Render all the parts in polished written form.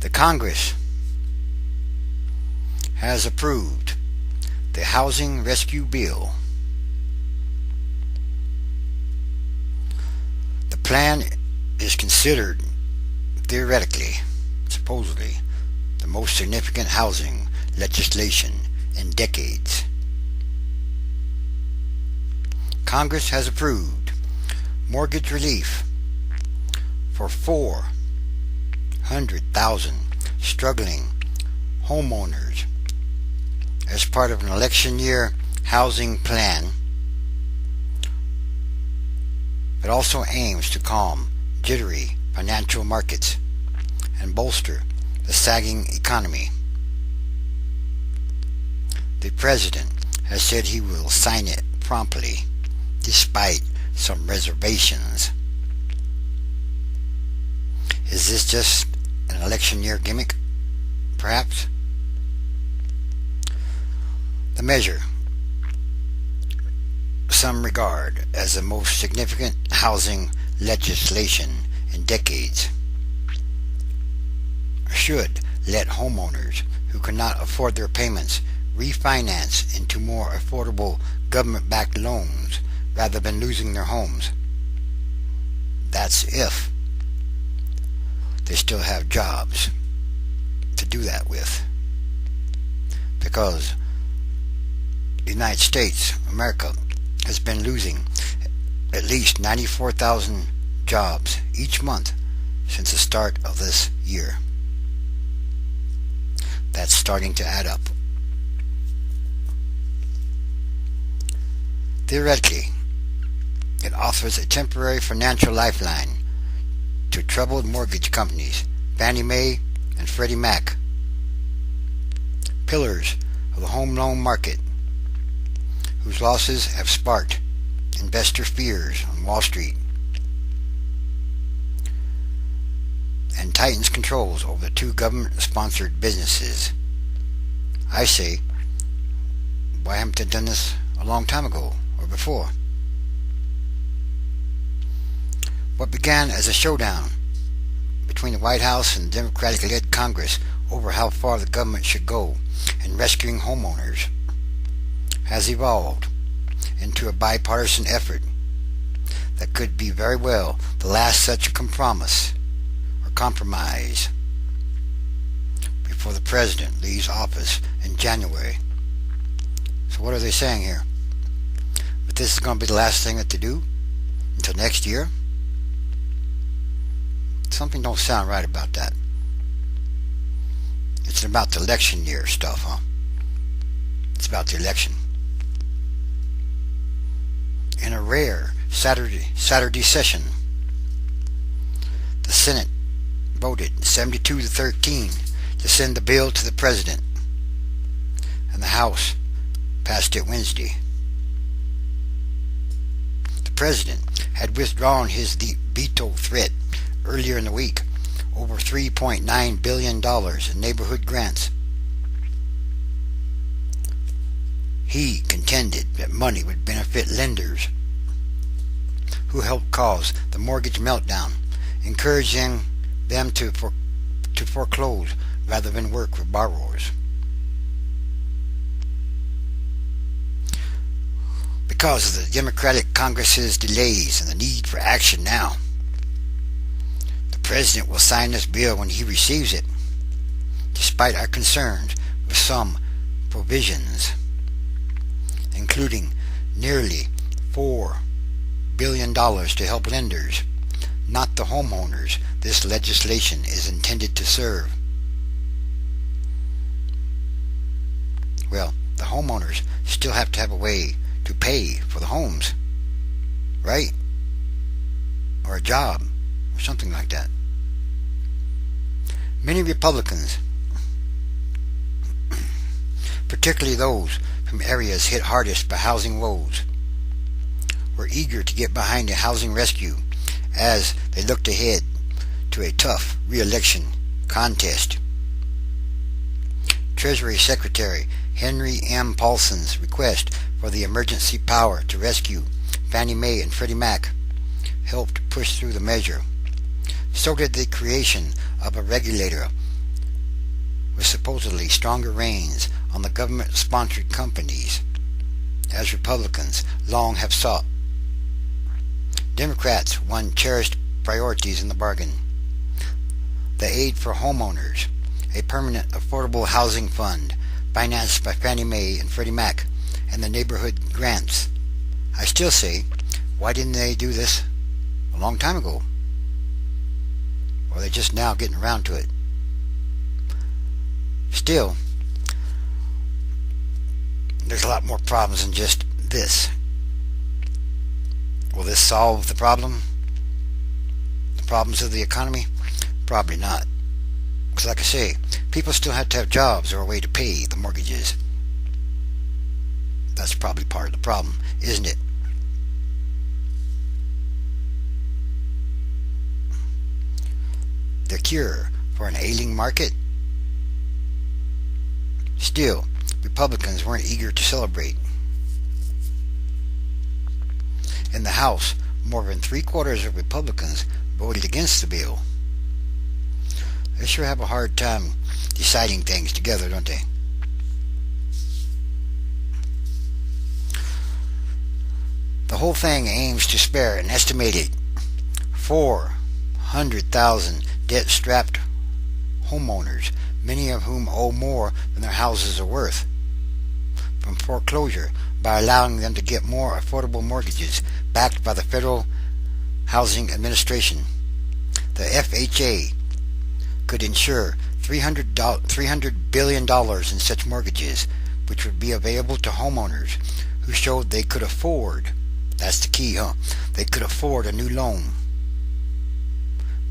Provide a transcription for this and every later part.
The Congress has approved the Housing Rescue Bill. The plan is considered, theoretically, supposedly, the most significant housing legislation in decades. Congress has approved mortgage relief for 400,000 struggling homeowners as part of an election year housing plan that also aims to calm jittery financial markets and bolster the sagging economy. The President has said he will sign it promptly, despite some reservations. Is this just an election year gimmick, perhaps? The measure, some regard as the most significant housing legislation in decades, should let homeowners who cannot afford their payments refinance into more affordable government-backed loans rather than losing their homes. That's if they still have jobs to do that with. Because the United States, America, has been losing at least 94,000 jobs each month since the start of this year. That's starting to add up. Theoretically, it offers a temporary financial lifeline to troubled mortgage companies, Fannie Mae and Freddie Mac, pillars of the home loan market, whose losses have sparked investor fears on Wall Street, and tightens controls over the two government-sponsored businesses. I say, why haven't they done this a long time ago or before? What began as a showdown between the White House and the Democratic-led Congress over how far the government should go in rescuing homeowners has evolved into a bipartisan effort that could be very well the last such compromise before the President leaves office in January. So what are they saying here? That this is going to be the last thing that they do until next year? Something don't sound right about that. It's about the election year stuff, huh? It's about the election. In a rare Saturday session, the Senate voted 72-13 to send the bill to the President, and the House passed it Wednesday. The President had withdrawn his veto threat earlier in the week over $3.9 billion in neighborhood grants. He contended that money would benefit lenders who helped cause the mortgage meltdown, encouraging them to foreclose rather than work with borrowers. Because of the Democratic Congress's delays and the need for action now, the President will sign this bill when he receives it, despite our concerns with some provisions, including nearly $4 billion to help lenders, not the homeowners this legislation is intended to serve. Well, the homeowners still have to have a way to pay for the homes, right? Or a job, or something like that. Many Republicans, particularly those from areas hit hardest by housing woes, were eager to get behind the housing rescue as they looked ahead to a tough re-election contest. Treasury Secretary Henry M. Paulson's request for the emergency power to rescue Fannie Mae and Freddie Mac helped push through the measure. So did the creation of a regulator with supposedly stronger reins on the government-sponsored companies, as Republicans long have sought. Democrats won cherished priorities in the bargain. The Aid for Homeowners, a permanent affordable housing fund financed by Fannie Mae and Freddie Mac, and the neighborhood grants. I still say, why didn't they do this a long time ago? Or are they just now getting around to it? Still, there's a lot more problems than just this. Will this solve the problem? The problems of the economy? Probably not. Because like I say, people still have to have jobs or a way to pay the mortgages. That's probably part of the problem, isn't it? The cure for an ailing market? Still, Republicans weren't eager to celebrate. In the House, more than 3/4 of Republicans voted against the bill. They sure have a hard time deciding things together, don't they? The whole thing aims to spare an estimated 400,000 debt-strapped homeowners, many of whom owe more than their houses are worth, from foreclosure by allowing them to get more affordable mortgages backed by the Federal Housing Administration. The FHA could insure $300 billion in such mortgages, which would be available to homeowners who showed they could afford, that's the key, they could afford a new loan.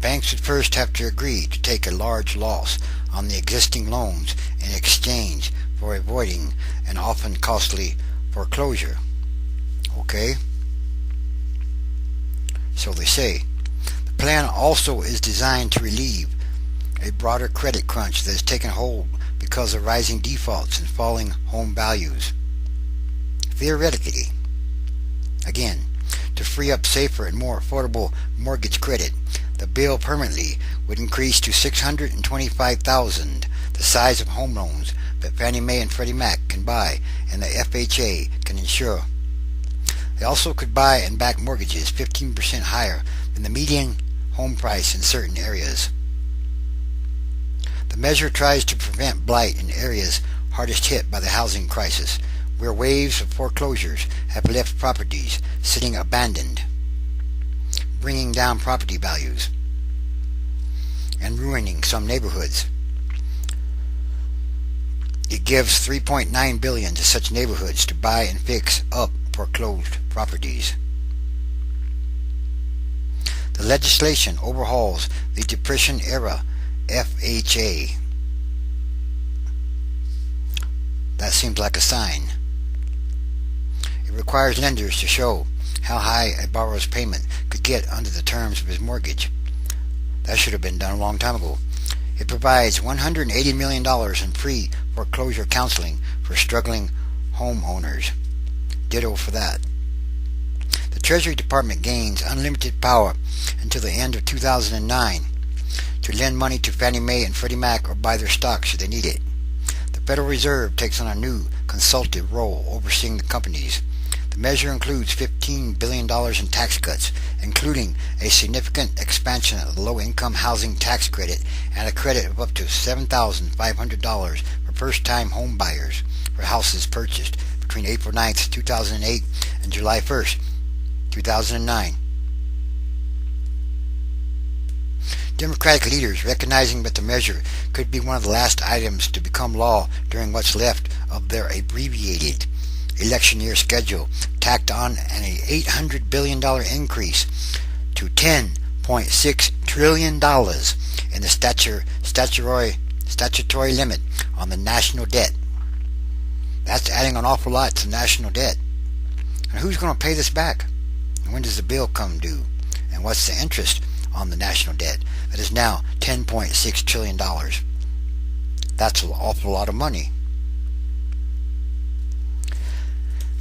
Banks would first have to agree to take a large loss on the existing loans in exchange for avoiding an often costly foreclosure. Okay? So they say. The plan also is designed to relieve a broader credit crunch that has taken hold because of rising defaults and falling home values. Theoretically, again, to free up safer and more affordable mortgage credit, the bill permanently would increase to $625,000 the size of home loans that Fannie Mae and Freddie Mac can buy and the FHA can insure. They also could buy and back mortgages 15% higher than the median home price in certain areas. The measure tries to prevent blight in areas hardest hit by the housing crisis, where waves of foreclosures have left properties sitting abandoned, bringing down property values and ruining some neighborhoods. It gives $3.9 billion to such neighborhoods to buy and fix up foreclosed properties. The legislation overhauls the Depression-era FHA. That seems like a sign. It requires lenders to show how high a borrower's payment could get under the terms of his mortgage. That should have been done a long time ago. It provides $180 million in pre-foreclosure counseling for struggling homeowners. Ditto for that. The Treasury Department gains unlimited power until the end of 2009 to lend money to Fannie Mae and Freddie Mac or buy their stock should they need it. The Federal Reserve takes on a new consultative role overseeing the companies. The measure includes $15 billion in tax cuts, including a significant expansion of the low-income housing tax credit and a credit of up to $7,500 for first-time home buyers for houses purchased between April 9th, 2008 and July 1st, 2009. Democratic leaders, recognizing that the measure could be one of the last items to become law during what's left of their abbreviated election year schedule, tacked on an $800 billion increase to $10.6 trillion in the statutory limit on the national debt. That's adding an awful lot to national debt. And who's going to pay this back? And when does the bill come due? And what's the interest on the national debt that is now $10.6 trillion? That's an awful lot of money.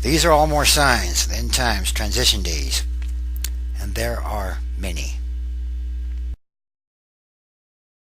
These are all more signs of end times transition days, and there are many.